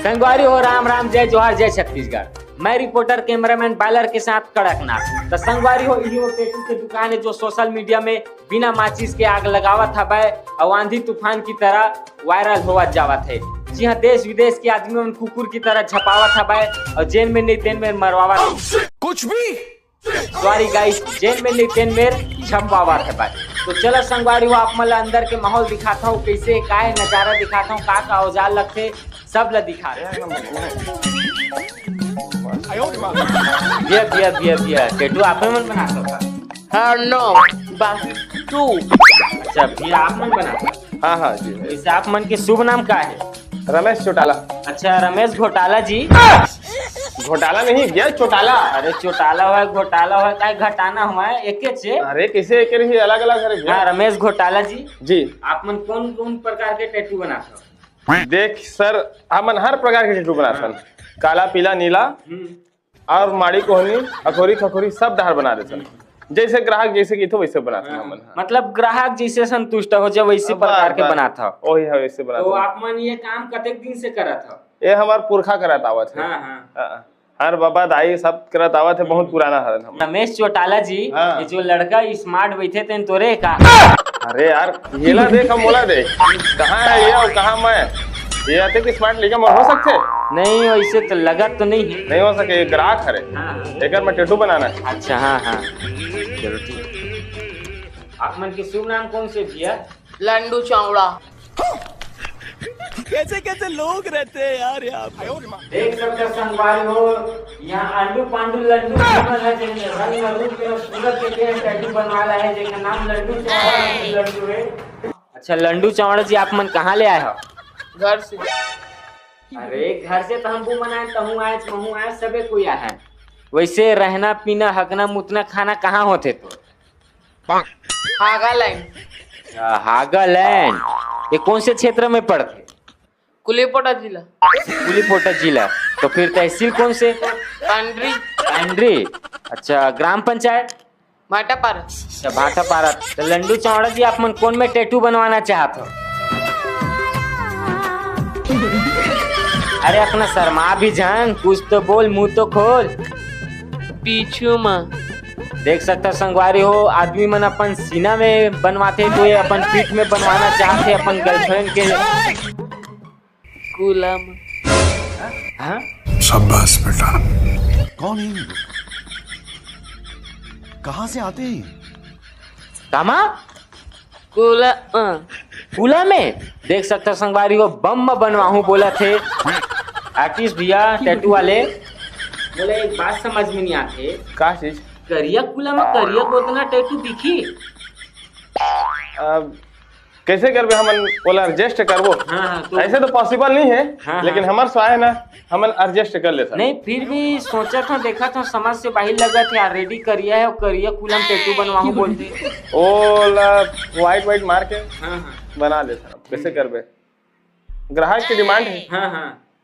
संगवारी हो राम राम जय जोहार जय छत्तीसगढ़। मैं रिपोर्टर कैमरामैन बायलर के साथ कड़कनाथ। तो संगवारी हो इहो टेटू की दुकान है जो सोशल मीडिया में बिना माचिस के आग लगावत हवे और आंधी तूफान की तरह वायरल होवत जावत है। जी हाँ, देश विदेश के आदमी उन कुकुर की तरह छपावत हवे और जेल में नहीं तेन में मरवावत कुछ भी। सॉरी गाइस, जेल में नहीं तेन में छपवावत हवे। तो चलो संगवारी हो आप मतलब अंदर के माहौल दिखाता हूँ, कैसे का है नजारा दिखाता हूँ, का औजार लगते सब ल दिखा भैया टेटू आप मन बना सकता? नो तू। अच्छा भैया आप मन बना? हाँ जी। वैसे आप मन के शुभ नाम का है? रमेश चौटाला। अच्छा रमेश घोटाला जी। घोटाला नहीं भैया, चौटाला। अरे चौटाला हुआ घोटाला हुआ का घटाना हुआ है एक से? अरे कैसे एक ही अलग अलग है भैया। हाँ रमेश घोटाला जी। जी आप मन कौन कौन प्रकार के टैटू बनाते हो? देख सर, हमन हर प्रकार के टैटू बनाते हैं। काला पीला नीला और माड़ी कोहनी अखोरी खखोरी सब डहर बना देते हैं। जैसे ग्राहक जैसे की तो वैसे बनाते हैं हमन। मतलब ग्राहक जैसे संतुष्ट हो जाए वैसे प्रकार के बनाता हो। वही है वैसे बनाते। तो आप मन ये काम कतेक दिन से करत हो? ये हमार पुरखा करत आवत है। हाँ। हर बाबा दाई सब करत आवत है, बहुत पुराना हरन हम। रमेश चौटाला जी, ये जो लड़का स्मार्ट बैठे थे तोरे का? अरे यार येला देख हम मोला देख, कहाँ है ये और कहाँ मैं? ये आते कि स्मार्ट लेके हो सकते? नहीं वैसे तो लगा तो नहीं है। नहीं हो सके, ग्राहक हरे। एक मैं टैटू बनाना है। अच्छा हाँ चलो ठीक। आप मन के शुभ नाम कौन से भैया? लंडू चौड़ा। कैसे कैसे लोग रहते हैं यार यहाँ पे। देख सकते संगवारी हो, यहाँ अंडू पांडू लड्डू है जिनमें रंग मधु के सूरत के टैटू बनवाला है जिनका नाम लड्डू लड्डू है। अच्छा लड्डू चौड़ा जी, आप मन कहाँ ले आए हो? घर से। अरे घर से तो हमको मनाए तहूँ आए महू आए सबे कोई आए हैं। वैसे रहना पीना हगना मुतना खाना कहाँ होते तो? हागालैंड। ये कौन से क्षेत्र में पड़ते? कुलीपोटा जिला। कुलीपोटा जिला। तो फिर तहसील कौन से? पांड्री। अच्छा ग्राम पंचायत? भाटापारा। अच्छा भाटापारा। तो लंडू चौड़ा जी आप मन कौन में टैटू बनवाना चाहते हो? अरे अपना शर्मा भी जान, कुछ तो बोल, मुंह तो खोल। पीछू माँ। देख सकता संगवारी हो, आदमी मन अपन सीना में बनवाते तो ये अपन पीठ में बनवाना चाहते अपन गर्लफ्रेंड के गुलाम। हाँ? शाबाश बेटा। कौन है? कहाँ से आते हैं? कामा? कूला में देख सकता संगवारी हो, बम बनवाहू बोला थे आर्टिस्ट भैया टैटू वाले। बोले एक बात समझ में नहीं आते, क्या चीज? करिया कूला में करिया को उतना टैटू दिखी? कैसे करबे हमन बोला एडजस्ट करबो? तो ऐसे तो पॉसिबल नहीं है। लेकिन हमार स्वाय है ना, हमन एडजस्ट कर लेते। नहीं फिर भी सोचा था, देखा था, समझ से बाहर लगा थे ऑलरेडी करिया है और करिया कूला में टैटू बनवाहू बोलते। ओला वाइट मार के बना लेता। कैसे करबे? ग्राहक की डिमांड है।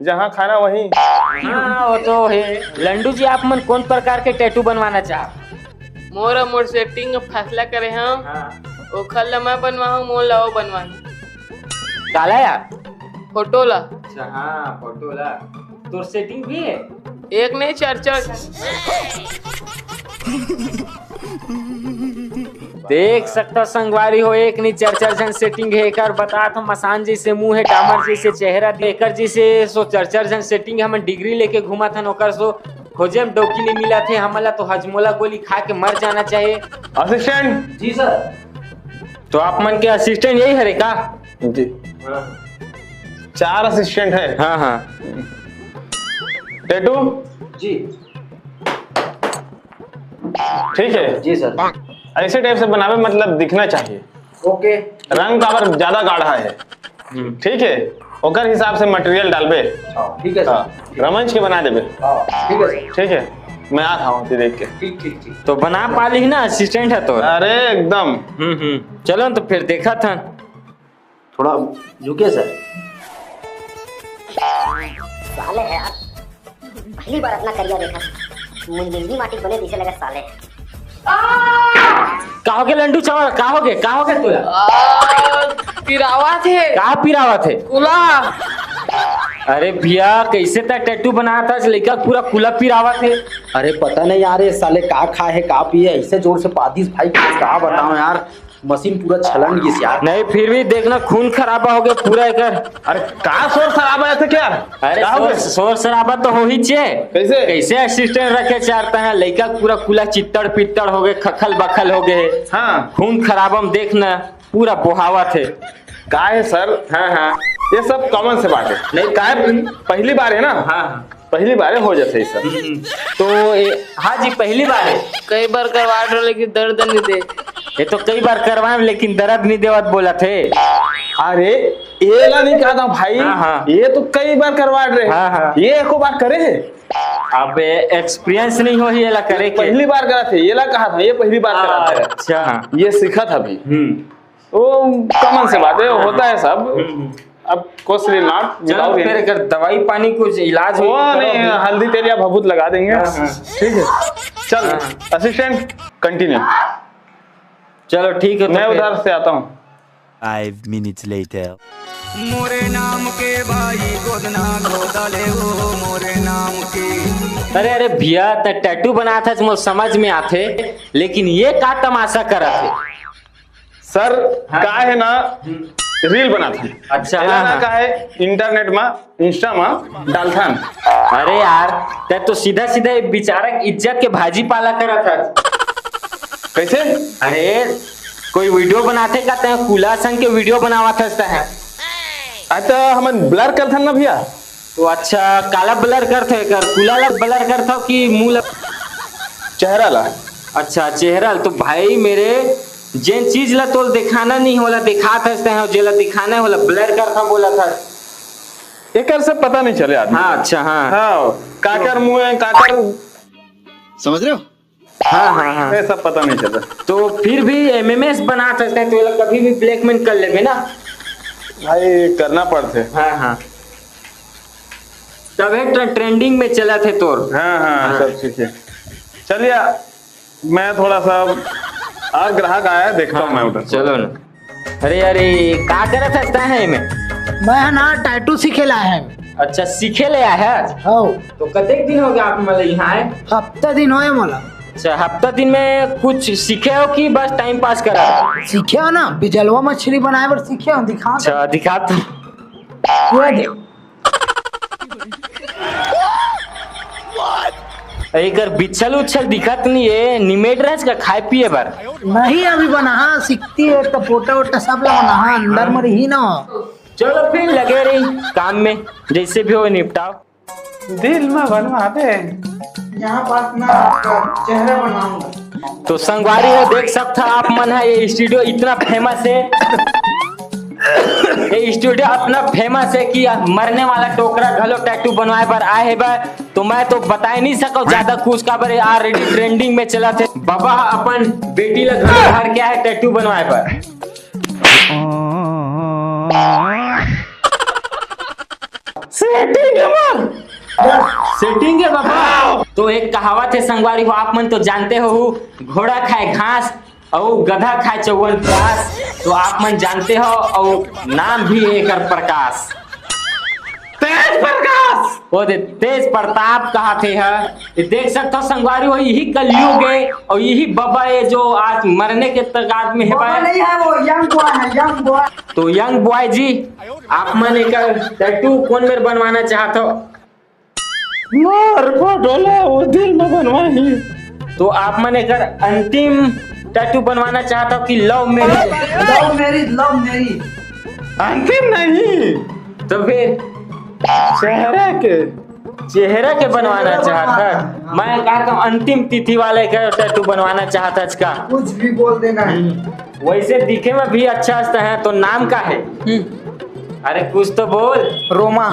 जहाँ खाना वहीं। वो तो है। लंडू जी आप मन कौन प्रकार के टैटू बनवाना चाह? मोर सेटिंग फैसला करे हम। ओखल ला मैं बनवाहूँ, मोर ला वो बनवाहूँ। काला यार? फोटोला। अच्छा हाँ फोटोला। तो सेटिंग भी है? एक नहीं चार। देख सकता संगवारी हो, एक नहीं चार जन सेटिंग है। एक बता तो मसान जैसे मुंह है, डामर जैसे चेहरा, देकर जैसे सो चार जन सेटिंग है। हम डिग्री लेके घुमा था नौकर सो खोजे में डोकी नहीं मिला थे हमला, तो हजमोला गोली खा के मर जाना चाहिए। असिस्टेंट जी सर। तो आप मन के असिस्टेंट यही है का? जी 4 असिस्टेंट है। हाँ टैटू जी ठीक है जी सर। ऐसे टाइप से बनावे, मतलब दिखना चाहिए। ओके। रंग पावर ज्यादा गाढ़ा है, ठीक है? ओकर हिसाब से मटेरियल डालबे। ठीक है सर। रमंच के बना देबे। ठीक है सर। ठीक है, मैं आ रहा हूँ देख के। ठीक। तो बना पाली ही ना, असिस्टेंट है तो? अरे एकदम। चलो तो फिर देखा था। थोड़ा झुके सर। साले है यार, पहली बार अपना करिया देखा। मुंडी माटी बने जैसे लगा साले। कहोगे लंडू चावल? कहोगे पिरावा थे। कहाँ पिरावा थे? कुला। अरे भैया कैसे था टैटू बनाया था लड़का पूरा कुला पिरावा थे। अरे पता नहीं यार ये साले का खाए है का पिए ऐसे जोर से पादिस भाई का बताओ यार मशीन पूरा छलन गई यार। नहीं फिर भी देखना खून खराबा हो गया पूरा एकर। अरे का शोर शराबा है क्या? अरे शोर शराबा तो हो ही चाहिए। कैसे कैसे असिस्टेंट रखे चाहते हैं लड़का पूरा कुला चित्तड़ पित्तड़ हो गए खखल बखल हो गए। हाँ खून खराबा में देखना पूरा बोहावा थे। का है सर? हाँ हाँ ये सब कॉमन से बात है। नहीं का है पहली बार है ना? हाँ पहली बार है हो जाते ही सब। तो हाँ जी पहली बार है। कई बार करवा रहे लेकिन दर्द नहीं दे। ये तो कई बार करवाए लेकिन दर्द नहीं देवत बोला थे। अरे ये ला नहीं कहा था भाई। हाँ, हाँ। ये तो कई बार करवा रहे। हाँ, हाँ। ये एको बार करे है। अब एक्सपीरियंस नहीं हो ये ला करे के। पहली बार करा थे ये ला कहा था ये पहली बार करा था। अच्छा ये सीखा था अभी। वो कॉमन से बात है होता है सब। अब कॉस्टली नॉट चलो फिर अगर दवाई पानी कुछ इलाज हो वो नहीं हल्दी तेल या भभूत लगा देंगे। ठीक है चल असिस्टेंट कंटिन्यू। चलो ठीक है तो मैं फिर। उधर से आता हूँ। 5 minutes later. मोरे नाम के भाई गोदना गोदले वो मोरे नाम के। अरे अरे भैया तो टैटू बनाया था तो समझ में आते लेकिन ये का तमाशा करा थे। सर का है ना रील बना था। अच्छा एला हाँ, ना हाँ। का है इंटरनेट में इंस्टा में डालथन। अरे यार ते तो सीधा सीधा बेचारा इज्जत के भाजी पाला करा था। कैसे? अरे कोई वीडियो बनाते कहते हैं कूला संग के वीडियो बनावा था है। अच्छा हम ब्लर करथन ना भैया। तो अच्छा काला ब्लर करते कर कूला ला ब्लर करता कि मुंह चेहरा ला। अच्छा चेहरा तो भाई मेरे जिन चीज ला तो दिखाना नहीं होला दिखा था जेला दिखाना होला ब्लर करता बोला था। एक से पता नहीं चले आदमी। हाँ अच्छा हाँ हाँ काकर मुंह है काकर समझ रहे हो? हाँ हाँ हाँ ये सब पता नहीं चला। तो फिर भी एमएमएस बना सकते हैं तो ये लोग कभी भी ब्लैकमेल कर लेंगे ना। भाई करना पड़ते। हाँ हाँ तब ट्रेंडिंग में चला थे तोर। हाँ हाँ सब ठीक है। चलिए मैं थोड़ा सा और ग्राहक आया है देखता हूँ मैं उधर। चलो ना। अरे अरे का कर सकता है मैं ना टैटू सीखे ला है। अच्छा सीखे ले आया है। हो तो कतेक दिन हो गया आप मतलब यहाँ आए? हफ्ता दिन होए मोला। अच्छा हफ्ता दिन में कुछ सीखे हो कि बस टाइम पास करा? सीखे हो ना बिजलवा मछली बनाए बर सीखे हो दिखा अच्छा दिखा तो। ये देख एक बिछल उछल दिखत नहीं है निमेट रह का खाए पिए बर। नहीं अभी बना हाँ सीखती है तो पोटा वोटा सब लगा ना हाँ अंदर में रही ना। चलो फिर लगे रही काम में जैसे भी हो निपटाओ। दिल में बनवा दे। यहाँ पास ना चेहरा बनाऊंगा। तो संगवारी हो देख सकता आप मन है ये स्टूडियो इतना फेमस है। ये स्टूडियो इतना फेमस है कि मरने वाला टोकरा घलो टैटू बनवाए पर आए है बा। तो मैं तो बता ही नहीं सकूं ज्यादा खुश का बारे ऑलरेडी ट्रेंडिंग में चला थे। बाबा अपन बेटी लग घर क्या है टैटू बनवाए पर। सेटिंग है बाबा। तो एक कहावत है संगवारी हो आप मन तो जानते हो घोड़ा खाए घास और गधा खाए चौवन प्यास। तो आप मन जानते हो और नाम भी है एकर प्रकाश। तेज प्रकाश वो दे तेज प्रताप कहा थे है। ये देख सकते हो संगवारी हो यही कलयुग है और यही बाबा है जो आज मरने के तगाद में है बाबा नहीं है वो यंग बॉय है यंग बॉय। तो यंग बॉय जी आप मन एक टैटू कौन मेरे बनवाना चाहते हो? मोर फोटोला वो दिल में बनवाई। तो आप मन एक अंतिम टैटू बनवाना चाहता हो कि love marriage? Love marriage love marriage. अंतिम नहीं तो फिर चेहरा के बनवाना चाहता। मैं कहता हूँ अंतिम तिथि वाले का टैटू बनवाना चाहता इसका। कुछ भी बोल देना है। वैसे दिखे में भी अच्छा है। तो नाम का है? अरे कुछ तो बोल। रोमा।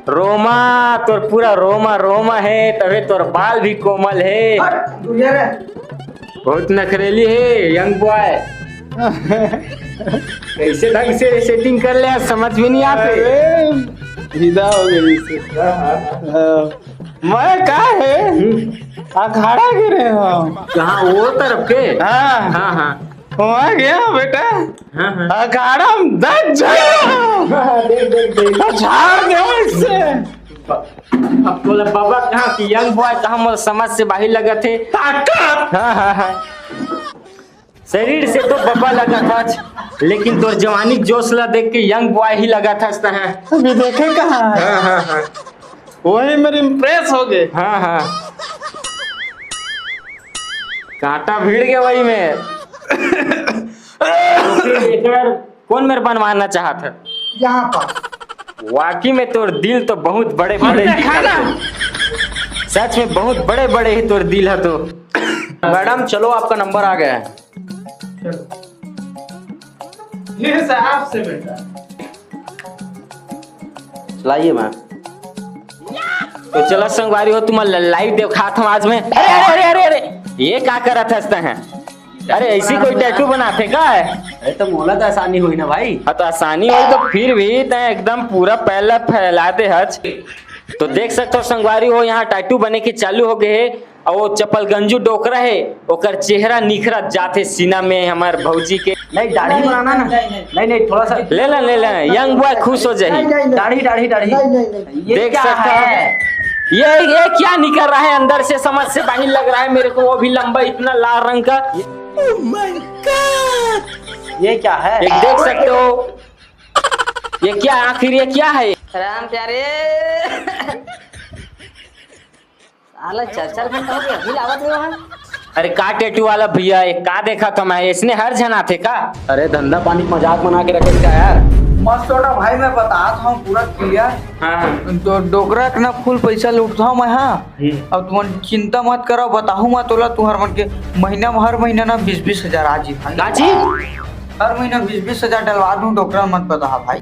रोमा तोर पूरा रोमा रोमा है तभी तोर बाल भी कोमल है। बहुत नखरेली है यंग बॉय। कैसे ढंग से सेटिंग कर ले समझ में नहीं आते। विदा हो गई से। मैं का है अखाड़ा गिरे हो कहाँ वो तरफ के? हाँ हाँ हाँ आ गया बेटा। अखाड़ा में दस झाड़ दे इससे। अब तोला बाबा कहाँ की यंग बॉय कहाँ मोर समझ से बाहर लगा थे। हाँ। शरीर से तो बाबा लगा था, लेकिन तोर जवानी जोश ला देख के यंग बॉय ही लगा था। अभी देखे कहाँ। हाँ। वही मेरे इम्प्रेस हो गए। हाँ। कांटा भिड़ गया वही में। तो फिर कौन मेरे बनवाना चाहता था? यहाँ पर वाकई में तोर दिल तो बहुत बड़े बड़े सच में बहुत बड़े बड़े ही तोर दिल है। तो मैडम चलो, आपका नंबर आ गया है। ये साहब से बेटा चलाइए मैम। तो चलो संगवारी हो, तुम लाइव देखा था आज में। अरे ये क्या करा था हैं? अरे ऐसी कोई टैटू बनाते का है? अरे तो मोला तो आसानी हुई ना भाई। हाँ तो आसानी हुई तो फिर भी तय एकदम पूरा पहला फैलाते हज। तो देख सकते हो संगवारी हो, यहाँ टैटू बने के चालू हो गए है। और वो चप्पल गंजू डोकरा है, ओकर चेहरा निखरा जाते सीना में हमार भौजी के। नहीं दाढ़ी बनाना ना। नहीं थोड़ा सा ले ले यंग बॉय खुश हो जाए। दाढ़ी नहीं। ये देख क्या सकता है? ये क्या निकल रहा है अंदर से, समझ से बाहर लग रहा है मेरे को। वो भी लंबा इतना लाल रंग का। ये क्या है? एक देख सकते हो, ये क्या आखिर ये क्या है? राम प्यारे साला 4 घंटा हो गया अभी लावत है वहाँ। अरे का टैटू वाला भैया, एक का देखा तो मैं इसने हर जना थे का। अरे धंधा पानी चिमजाक बना के रखे क्या यार। मस्त छोटा भाई, मैं बताता हूँ पूरा क्लियर। हाँ। तो डोकरा के ना फुल पैसा लूटता हूँ मैं। हाँ अब तुम चिंता मत करो, बताहूँ मैं तोला। तू हर मन के महीना में हर महीना ना 20-20 हजार आ जी भाई। काची? हर महीना 20-20 हजार डलवा दूँ डोकरा, मत बता भाई।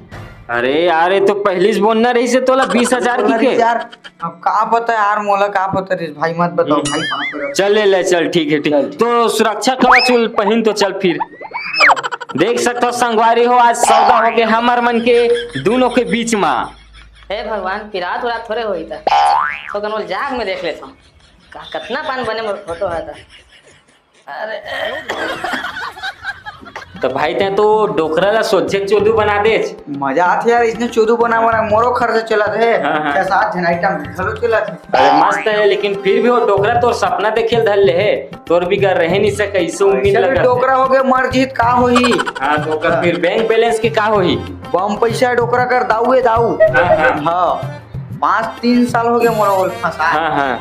अरे यार ये तो पहली से बोलना रही से तोला 20,000 की के। यार अब का पता यार, मोला का पता रे भाई, मत बताओ भाई। कहाँ पर चल ले चल, ठीक है ठीक। तो सुरक्षा कवच पहन तो चल फिर। देख सकते हो संगवारी हो, आज सौदा हो गए हमार मन के दोनों के बीच में। हे भगवान, पिरात उरात थोड़े होई था तो कनोल जाग में देख लेता हूँ का कितना पान बने मोर फोटो है था। तो भाई ते तो डोकरा ला सोचे चोदू बना दे। मजा आती यार, इसने चोदू बना मोरो खर्च चला थे। हाँ। 6-7 जन आइटम चलो चला थे। अरे मस्त है, लेकिन फिर भी वो डोकरा तो सपना देखे धल ले है, तोर भी कर रहे नहीं सके इससे उम्मीद चलो लगा। डोकरा हो गए मर जीत का होई। हाँ डोकरा फिर बैंक बैलेंस के का होई? बम पैसा डोकरा कर दाऊ दाऊ। हाँ 5-3 साल हो गए मोरा बोल फंसा। हाँ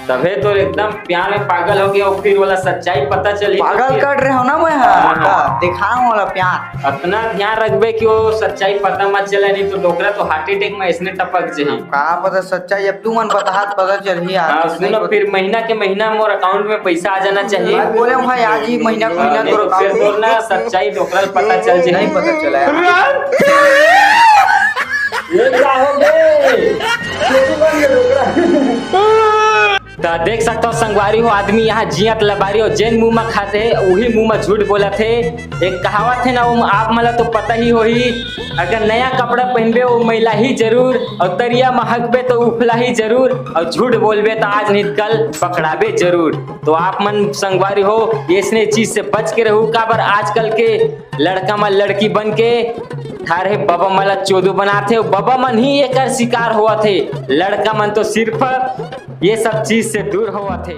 तबे तो एकदम प्यार में पागल हो गया और फिर वाला सच्चाई पता चली। पागल कर रहे हो ना मैं। दिखाऊं वाला प्यार। अपना ध्यान रखबे कि वो सच्चाई पता मत चले, नहीं तो डोकरा तो हार्ट अटैक में इसने टपक जाही। का पता सच्चाई, अब तू मन पता चल ही यार। हाँ सुनो, फिर महीना के महीना मोर अकाउंट में पैसा आ जाना चाहिए। बोले भाई आज ही महीना को महीना नहीं तो फिर तो ना सच्चाई डोकरा पता चल जाए। नहीं पता चला यार। ये क्या हो गए? तो देख सकते हो संगवारी हो, आदमी यहाँ जियत लबारी हो, जैन मुंह में खाते है वही मुंह में झूठ बोला थे। एक कहावत है ना, वो आप मला तो पता ही हो ही, अगर नया कपड़ा पहनबे वो मैला ही जरूर, और तरिया महकबे तो उफला ही जरूर, और झूठ बोलबे तो आज नहीं कल पकड़ाबे जरूर। तो आप मन संगवारी हो इसने चीज से बच के रहू। काबर आजकल के लड़का में लड़की बन के थारे बाबा मला चोदू बनाते हो, बाबा मन ही एक शिकार हुआ थे। लड़का मन तो सिर्फ ये सब चीज से दूर हुआ थे।